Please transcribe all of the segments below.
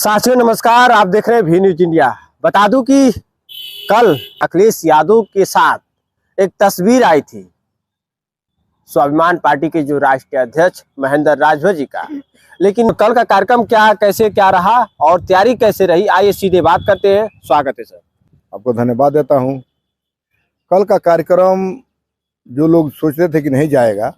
साथियों नमस्कार, आप देख रहे हैं भी न्यूज इंडिया। बता दूं कि कल अखिलेश यादव के साथ एक तस्वीर आई थी स्वाभिमान पार्टी के जो राष्ट्रीय अध्यक्ष महेंद्र राजभर जी का। लेकिन कल का कार्यक्रम क्या रहा और तैयारी कैसे रही, आइए सीधे बात करते हैं। स्वागत है सर। आपको धन्यवाद देता हूं। कल का कार्यक्रम जो लोग सोच रहे थे कि नहीं जाएगा,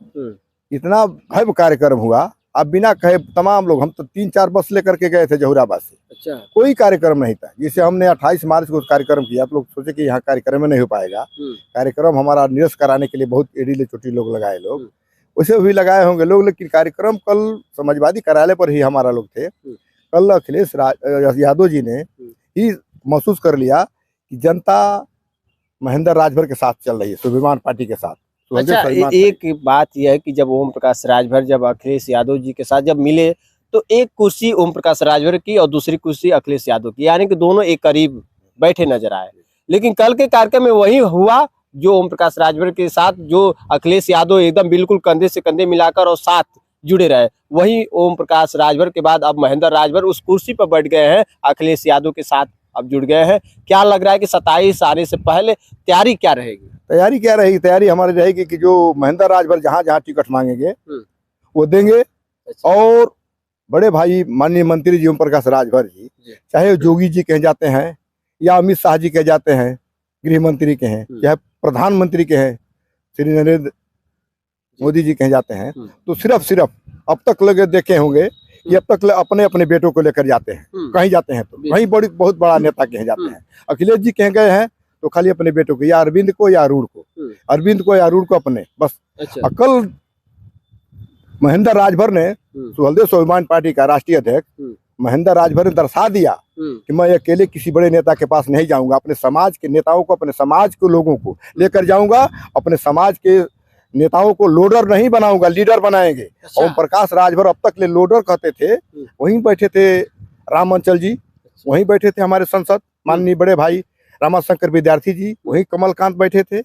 इतना भव्य कार्यक्रम हुआ। अब बिना कहे तमाम लोग, हम तो 3-4 बस लेकर के गए थे जहुराबाद से। अच्छा। कोई कार्यक्रम नहीं था। जिसे हमने 28 मार्च को कार्यक्रम किया, आप लोग सोचे कि यहाँ कार्यक्रम में नहीं हो पाएगा। कार्यक्रम हमारा निरस्त कराने के लिए बहुत एड़ी चोटी लोग लगाए, लोग वैसे भी लगाए होंगे लोग, लेकिन कार्यक्रम कल समाजवादी कार्यालय पर ही हमारा लोग थे। कल अखिलेश यादव जी ने ही महसूस कर लिया कि जनता महेंद्र राजभर के साथ चल रही है, स्वाभिमान पार्टी के साथ। अच्छा, एक बात यह है कि जब ओम प्रकाश राजभर जब अखिलेश यादव जी के साथ जब मिले तो एक कुर्सी ओम प्रकाश राजभर की और दूसरी कुर्सी अखिलेश यादव की, यानी कि दोनों एक करीब बैठे नजर आए। लेकिन कल के कार्यक्रम में वही हुआ जो ओम प्रकाश राजभर के साथ जो अखिलेश यादव एकदम बिल्कुल कंधे से कंधे मिलाकर और साथ जुड़े रहे। वही ओम प्रकाश राजभर के बाद अब महेंद्र राजभर उस कुर्सी पर बैठ गए हैं, अखिलेश यादव के साथ अब जुड़ गए हैं। क्या लग रहा है कि 27 आने से पहले तैयारी क्या रहेगी? तैयारी हमारी रहेगी कि जो महेंद्र राजभर जहाँ टिकट मांगेंगे वो देंगे। और बड़े भाई माननीय मंत्री जी ओम प्रकाश राजभर जी, चाहे जोगी जी कहे जाते हैं या अमित शाह जी कहे जाते हैं, गृह मंत्री के हैं, चाहे प्रधानमंत्री के हैं श्री नरेंद्र मोदी जी कहे जाते हैं, तो सिर्फ अब तक लगे देखे होंगे कि अब तक अपने अपने बेटों को लेकर जाते हैं। कहीं जाते हैं तो कहीं बहुत बड़ा नेता कहे जाते हैं। अखिलेश जी कहे गए हैं तो खाली अपने बेटों को, या अरविंद को या अरूण को, अपने बस। अच्छा। कल महेंद्र राजभर ने, सुहलदेव स्वाभिमान पार्टी का राष्ट्रीय अध्यक्ष महेंद्र राजभर ने दर्शा दिया कि मैं अकेले किसी बड़े नेता के पास नहीं जाऊंगा, अपने समाज के नेताओं को, अपने समाज के लोगों को लेकर जाऊंगा। अपने समाज के नेताओं को लोडर नहीं बनाऊंगा, लीडर बनाएंगे। अच्छा। ओम प्रकाश राजभर अब तक ले लोडर कहते थे। वहीं बैठे थे राम अंचल जी, वहीं बैठे थे हमारे सांसद माननीय बड़े भाई रामाशंकर विद्यार्थी जी, वहीं कमलकांत बैठे थे,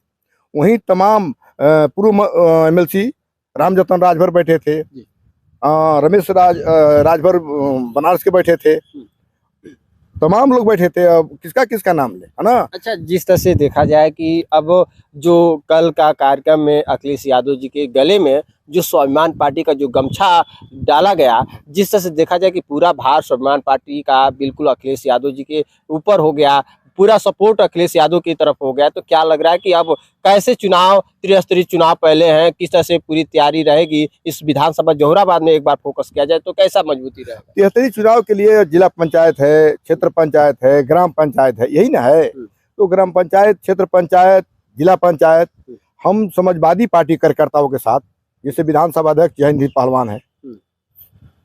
वहीं तमाम पूर्व MLC रामजतन राजभर बैठे थे, रमेश राजभर बनारस के बैठे थे, तमाम लोग बैठे थे। अब किसका नाम ले, है ना। अच्छा, जिस तरह से देखा जाए कि अब जो कल का कार्यक्रम में अखिलेश यादव जी के गले में जो स्वाभिमान पार्टी का जो गमछा डाला गया, जिस तरह से देखा जाए कि पूरा भार स्वाभिमान पार्टी का बिल्कुल अखिलेश यादव जी के ऊपर हो गया, पूरा सपोर्ट अखिलेश यादव की तरफ हो गया, तो क्या लग रहा है कि अब कैसे चुनाव, त्रिस्तरीय चुनाव पहले हैं, किस तरह से पूरी तैयारी रहेगी? इस विधानसभा जहुराबाद में एक बार फोकस किया जाए तो कैसा मजबूती रहेगा? त्रिस्तरीय चुनाव के लिए जिला पंचायत है, क्षेत्र पंचायत है, ग्राम पंचायत है, यही ना है। तो ग्राम पंचायत, क्षेत्र पंचायत, जिला पंचायत, हम समाजवादी पार्टी कार्यकर्ताओं के साथ, जैसे विधानसभा अध्यक्ष जयंत पहलवान है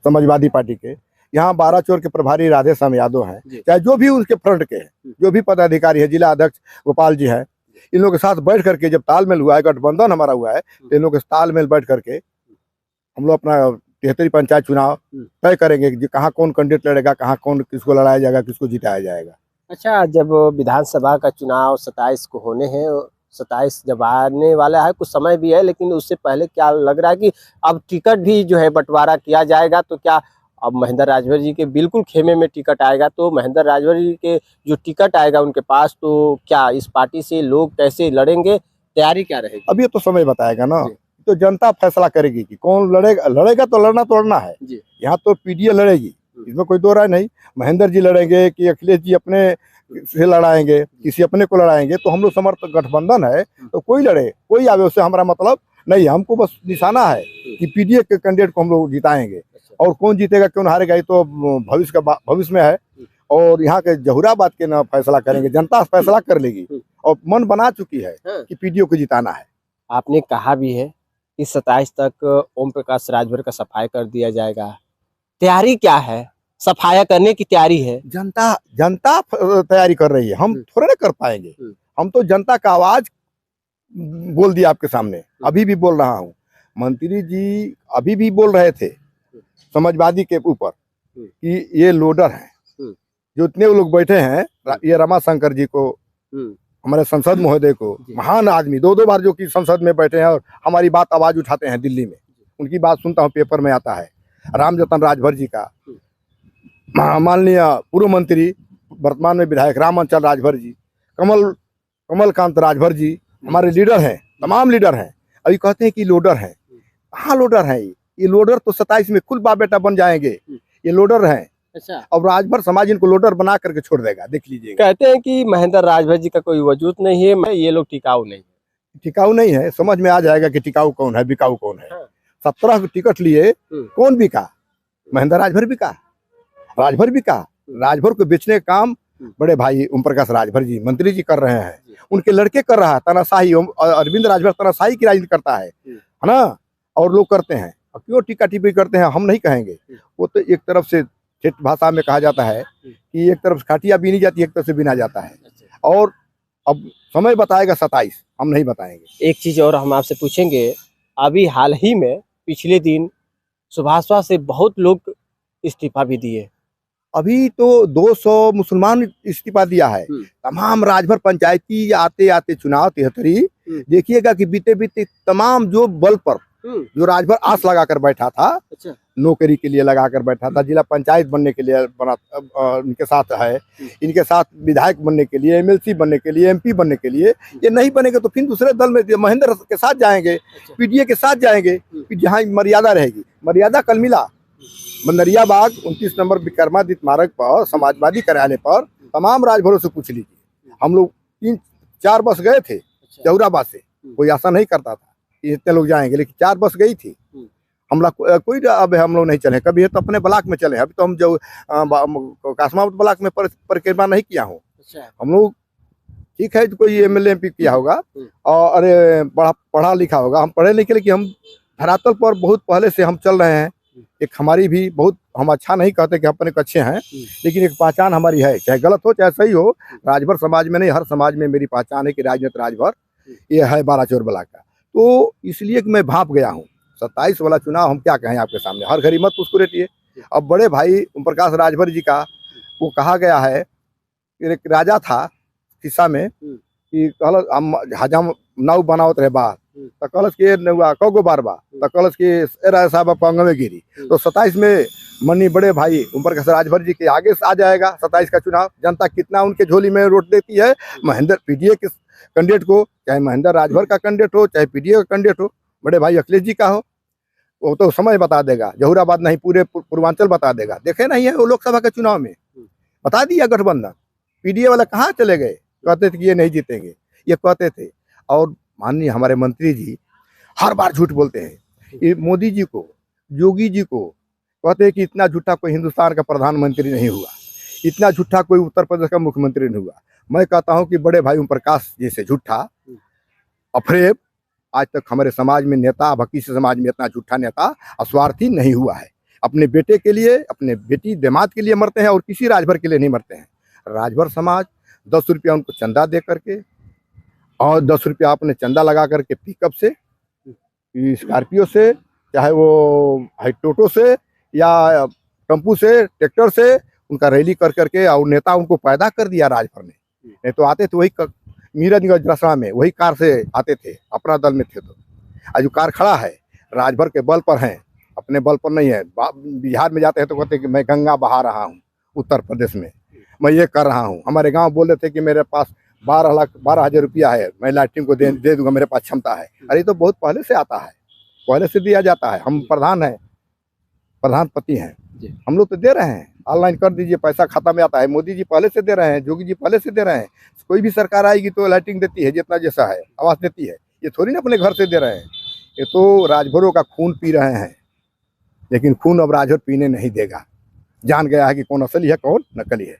समाजवादी पार्टी के, यहाँ 12 चोर के प्रभारी राधे श्याम यादव हैं, चाहे जो भी उनके फ्रंट के हैं, जो भी पदाधिकारी है, जिला अध्यक्ष गोपाल जी हैं, इन लोगों के साथ बैठ करके जब तालमेल हुआ है, गठबंधन हमारा हुआ है, तो इन लोगों के तालमेल बैठ करके हम लोग अपना 73 पंचायत चुनाव तय करेंगे कि कहाँ कौन कैंडिडेट लड़ेगा, कहाँ कौन किसको लड़ाया जाएगा, किसको जिताया जाएगा। अच्छा, जब विधानसभा का चुनाव 27 को होने हैं, 27 जब आने वाला है, कुछ समय भी है, लेकिन उससे पहले क्या लग रहा है कि अब टिकट भी जो है बंटवारा किया जाएगा, तो क्या अब महेंद्र राजभर जी के बिल्कुल खेमे में टिकट आएगा? तो महेंद्र राजभर जी के जो टिकट आएगा उनके पास, तो क्या इस पार्टी से लोग कैसे लड़ेंगे, तैयारी क्या रहेगी? अब ये तो समय बताएगा ना, तो जनता फैसला करेगी कि कौन लड़ेगा तो लड़ना है। यहाँ तो PDA लड़ेगी, इसमें कोई दो राय नहीं। महेंद्र जी लड़ेंगे कि अखिलेश जी अपने से लड़ाएंगे, किसी अपने को लड़ाएंगे, तो हम लोग समर्थ गठबंधन है, तो कोई लड़े कोई आवे, उससे हमारा मतलब नहीं। हमको बस निशाना है कि PDA के कैंडिडेट को हम लोग जिताएंगे, और कौन जीतेगा कौन हारेगा ये तो भविष्य में है। और यहाँ के जहुराबाद के ना फैसला करेंगे, जनता फैसला कर लेगी और मन बना चुकी है कि PDA को जिताना है। आपने कहा भी है कि 27 तक ओम प्रकाश राजभर का सफाया कर दिया जाएगा, तैयारी क्या है? सफाया करने की तैयारी है, जनता तैयारी कर रही है, हम थोड़े ना कर पाएंगे। हम तो जनता का आवाज बोल दिया आपके सामने, अभी भी बोल रहा हूँ। मंत्री जी अभी भी बोल रहे थे समाजवादी के ऊपर कि ये लोडर हैं, जो इतने लोग बैठे हैं, ये रमाशंकर जी को, हमारे संसद महोदय को, महान आदमी, 2 बार जो कि संसद में बैठे हैं और हमारी बात आवाज उठाते हैं दिल्ली में, उनकी बात सुनता हूँ, पेपर में आता है। रामजतन राजभर जी का माननीय पूर्व मंत्री वर्तमान में विधायक रामांचल राजभर जी, कमलकांत राजभर जी हमारे लीडर हैं, तमाम लीडर हैं। अभी कहते हैं कि लोडर हैं, कहाँ लोडर हैं? ये लोडर तो 27 में कुल बाप बेटा बन जाएंगे, ये लोडर हैं। अच्छा, और राजभर समाज इनको लोडर बना करके छोड़ देगा, देख लीजिएगा। कहते हैं कि महेंद्र राजभर जी का कोई वजूद नहीं है, ये लोग टिकाऊ नहीं है। टिकाऊ नहीं है, समझ में आ जाएगा कि टिकाऊ कौन है, बिकाऊ कौन है। हाँ। 17 टिकट लिए, कौन बिका? महेंद्र राजभर बिका, राजभर बिका। राजभर को बेचने का काम बड़े भाई ओम प्रकाश राजभर जी, मंत्री जी कर रहे हैं। उनके लड़के कर रहा है तानाशाही, अरविंद राजभर तानाशाही की राजनीति करता है ना, और लोग करते हैं। क्यों टीका टिप्पणी करते हैं हम नहीं कहेंगे, वो तो एक तरफ से ठेठ भाषा में कहा जाता है कि एक तरफ से खाटिया बीनी जाती है, एक तरफ से बिना जाता है। और अब समय बताएगा 27, हम नहीं बताएंगे। एक चीज और हम आपसे पूछेंगे, अभी हाल ही में पिछले दिन सुभाषवा से बहुत लोग इस्तीफा भी दिए। अभी तो 200 मुसलमान इस्तीफा दिया है। तमाम राजभर पंचायती आते आते चुनाव 73 देखिएगा कि बीते बीते तमाम जो बल पर जो राजभर आस लगाकर बैठा था, अच्छा, नौकरी के लिए लगाकर बैठा था, जिला पंचायत बनने के लिए बना, इनके साथ है, इनके साथ विधायक बनने के लिए, एमएलसी बनने के लिए, एमपी बनने के लिए, ये नहीं बनेगा तो फिर दूसरे दल में महेंद्र के साथ जाएंगे, पीडीए के साथ जाएंगे, फिर जहाँ मर्यादा रहेगी। मर्यादा कल मिला बंदरिया बाग 29 नंबर विक्रमादित्य मार्ग पर समाजवादी कार्यालय पर तमाम राजभरों से पूछ लीजिए। हम लोग 3-4 बस गए थे जौराबाद से, कोई आशा नहीं करता था कि इतने लोग जाएंगे, लेकिन 4 बस गई थी। हम लोग कोई अब हम लोग नहीं चले, कभी है तो अपने ब्लॉक में चले। अभी तो हम जो कासमावत ब्लॉक में परिक्रमा नहीं किया हूँ। हम लोग ठीक है, कोई एमएलए एमपी किया होगा और अरे पढ़ा लिखा होगा, हम पढ़े लिखे, लेकिन हम धरातल पर बहुत पहले से हम चल रहे हैं। एक हमारी भी बहुत, हम अच्छा नहीं कहते कि अपने अच्छे हैं, लेकिन एक पहचान हमारी है, चाहे गलत हो चाहे सही हो। राजभर समाज में नहीं, हर समाज में मेरी पहचान है कि राजनीति राजभर ये है बालाचोर ब्लॉक का। तो इसलिए कि मैं भाप गया हूँ। 27 वाला चुनाव हम क्या कहें आपके सामने, हर घड़ी मत उसको रेटिए। अब बड़े भाई ओम प्रकाश राजभर जी का वो कहा गया है, एक राजा था किस्सा में कि कहल हम हजम नौ बनावत रहे बार, तो कलश के नौआ कगो बार बा, तो कलश के राजा साहब पंगवे गिरी। तो 27 में मनी बड़े भाई ओम प्रकाश राजभर जी के आगे से आ जाएगा 27 का चुनाव। जनता कितना उनके झोली में वोट देती है, महेंद्र पीडीए के कैंडिडेट को, चाहे महेंद्र राजभर का कैंडिडेट हो, चाहे पीडीए का कैंडिडेट हो, बड़े भाई अखिलेश जी का हो, वो तो समय बता देगा। जहुराबाद नहीं, पूरे पूर्वांचल बता देगा। देखे नहीं है वो लोकसभा के चुनाव में बता दिया गठबंधन। पीडीए वाला कहाँ चले गए, कहते थे कि ये नहीं जीतेंगे, ये कहते थे। और माननीय हमारे मंत्री जी हर बार झूठ बोलते हैं। ये मोदी जी को, योगी जी को कहते हैं कि इतना झूठा कोई हिंदुस्तान का प्रधानमंत्री नहीं हुआ, इतना झूठा कोई उत्तर प्रदेश का मुख्यमंत्री नहीं हुआ। मैं कहता हूं कि बड़े भाई ओम प्रकाश जैसे झूठा अफरेब आज तक हमारे समाज में नेता, किसी समाज में इतना झूठा नेता अस्वार्थी नहीं हुआ है। अपने बेटे के लिए, अपने बेटी दामाद के लिए मरते हैं और किसी राजभर के लिए नहीं मरते हैं। राजभर समाज 10 रुपया उनको चंदा दे करके और 10 रुपया अपने चंदा लगा करके पिकअप से, स्कॉर्पियो से, चाहे वो टोटो से या टेम्पू से, ट्रैक्टर से उनका रैली कर करके और नेता उनको पैदा कर दिया राजभर ने। नहीं तो आते थे वही मीरगंज रसड़ा में वही कार से आते थे, अपना दल में थे। तो आज जो कार खड़ा है राजभर के बल पर है, अपने बल पर नहीं है। बिहार में जाते हैं तो कहते हैं कि मैं गंगा बहा रहा हूँ, उत्तर प्रदेश में मैं ये कर रहा हूँ। हमारे गांव बोले थे कि मेरे पास 12,000 रुपया है, मैं लैट्रिन को दे दूंगा, मेरे पास क्षमता है। अरे तो बहुत पहले से आता है, पहले से दिया जाता है। हम प्रधान हैं, प्रधानपति हैं, हम लोग तो दे रहे हैं। ऑनलाइन कर दीजिए, पैसा खाता में आता है। मोदी जी पहले से दे रहे हैं, योगी जी पहले से दे रहे हैं। कोई भी सरकार आएगी तो लाइटिंग देती है, जितना जैसा है आवास देती है। ये थोड़ी ना अपने घर से दे रहे हैं, ये तो राजभरों का खून पी रहे हैं। लेकिन खून अब राजभर पीने नहीं देगा, जान गया है कि कौन असली है कौन नकली है।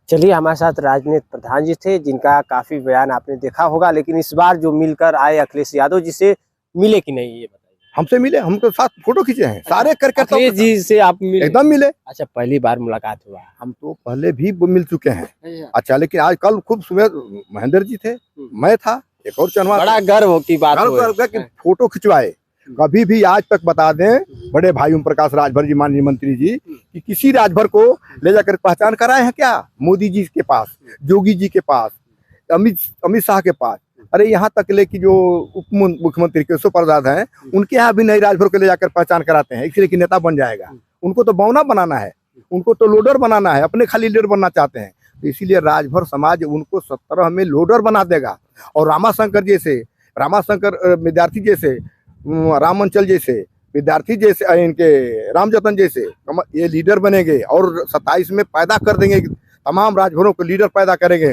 चलिए, हमारे साथ राजनीति प्रधान जी थे, जिनका काफी बयान आपने देखा होगा। लेकिन इस बार जो मिलकर आए अखिलेश यादव जी से मिले कि नहीं, ये बताइए। हमसे मिले, हम तो साथ फोटो खींचे हैं। अच्छा, सारे करके अखिलेश जी से आप मिले? एकदम मिले। अच्छा, पहली बार मुलाकात हुआ? हम तो पहले भी मिल चुके हैं। अच्छा, लेकिन आज कल खूब सुबह महेंद्र जी थे, मैं था, एक और चनवा। बड़ा गर्व की बात कि फोटो खिंचवाए। कभी भी आज तक बता दें बड़े भाई ओम प्रकाश राजभर जी, माननीय मंत्री जी, कि किसी राजभर को ले जाकर पहचान कराए हैं क्या? मोदी जी के पास, योगी जी के पास, अमित शाह के पास, अरे यहाँ तक ले कि जो उप मुख्यमंत्री केशव प्रसाद हैं, उनके यहाँ भी नई राजभर को ले जाकर पहचान कराते हैं, इसलिए कि नेता बन जाएगा। उनको तो बौना बनाना है, उनको तो लोडर बनाना है, अपने खाली लीडर बनना चाहते हैं। तो इसीलिए राजभर समाज उनको 17 में लोडर बना देगा। और रामाशंकर जैसे, रामाशंकर विद्यार्थी जैसे, रामंचल जैसे विद्यार्थी जैसे, इनके रामजतन जैसे ये लीडर बनेंगे और 27 में पैदा कर देंगे, तमाम राजभरों को लीडर पैदा करेंगे।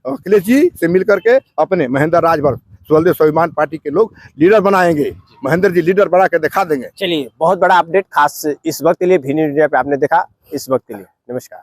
अखिलेश जी से मिल करके अपने महेंद्र राजभर सुहलदेव स्वाभिमान पार्टी के लोग लीडर बनाएंगे। महेंद्र जी लीडर बना के दिखा देंगे। चलिए, बहुत बड़ा अपडेट खास इस वक्त के लिए भी न्यूज़ इंडिया पे आपने देखा। इस वक्त के लिए नमस्कार।